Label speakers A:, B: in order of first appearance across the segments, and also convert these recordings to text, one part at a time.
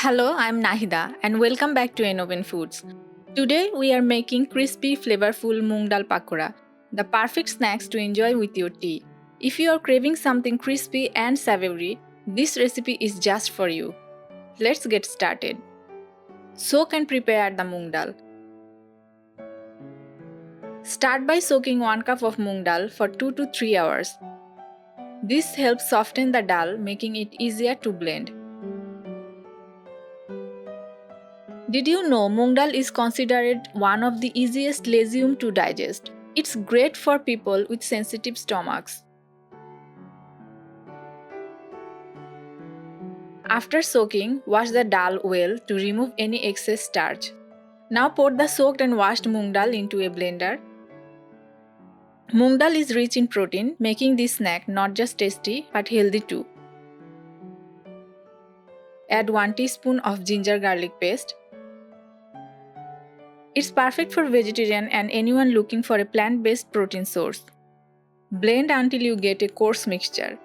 A: Hello, I'm Nahida and welcome back to Enoven Foods. Today we are making crispy, flavorful Moong Dal Pakoda, the perfect snacks to enjoy with your tea. If you are craving something crispy and savory, this recipe is just for you. Let's get started. Soak and prepare the Moong Dal. Start by soaking 1 cup of Moong Dal for 2 to 3 hours. This helps soften the dal, making it easier to blend. Did you know Moong Dal is considered one of the easiest legume to digest? It's great for people with sensitive stomachs. After soaking, wash the dal well to remove any excess starch. Now pour the soaked and washed Moong Dal into a blender. Moong Dal is rich in protein, making this snack not just tasty but healthy too. Add 1 teaspoon of ginger garlic paste. It's perfect for vegetarian and anyone looking for a plant-based protein source. Blend until you get a coarse mixture.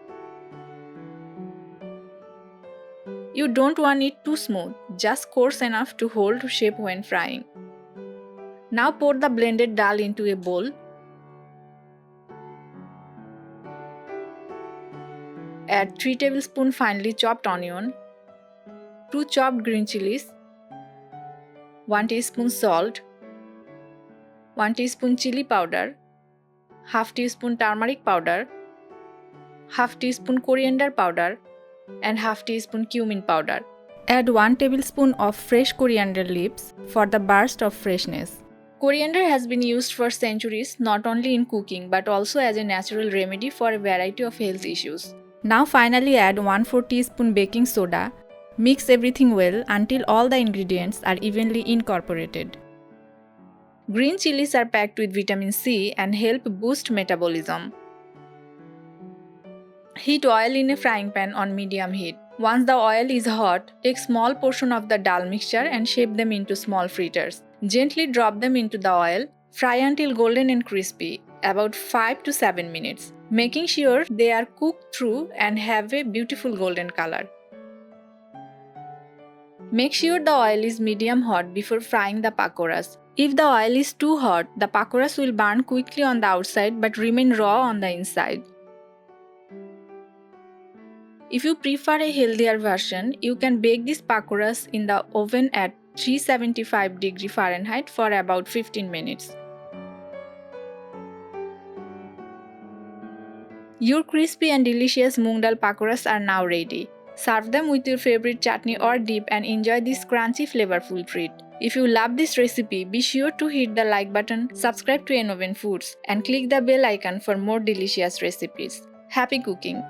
A: You don't want it too smooth, just coarse enough to hold shape when frying. Now pour the blended dal into a bowl. Add 3 tablespoons finely chopped onion, 2 chopped green chilies, 1 teaspoon salt, 1 teaspoon chili powder, half teaspoon turmeric powder, half teaspoon coriander powder, and half teaspoon cumin powder. Add 1 tablespoon of fresh coriander leaves for the burst of freshness. Coriander has been used for centuries not only in cooking but also as a natural remedy for a variety of health issues. Now finally add 1/4 teaspoon baking soda. Mix everything well until all the ingredients are evenly incorporated. Green chilies are packed with vitamin C and help boost metabolism. Heat oil in a frying pan on medium heat. Once the oil is hot, take small portion of the dal mixture and shape them into small fritters. Gently drop them into the oil. Fry until golden and crispy, about 5 to 7 minutes, making sure they are cooked through and have a beautiful golden color. Make sure the oil is medium hot before frying the pakoras. If the oil is too hot, the pakoras will burn quickly on the outside but remain raw on the inside. If you prefer a healthier version, you can bake these pakoras in the oven at 375 Fahrenheit for about 15 minutes. Your crispy and delicious Moong Dal pakoras are now ready. Serve them with your favorite chutney or dip and enjoy this crunchy, flavorful treat. If you love this recipe, be sure to hit the like button, subscribe to Enoven Foods, and click the bell icon for more delicious recipes. Happy cooking!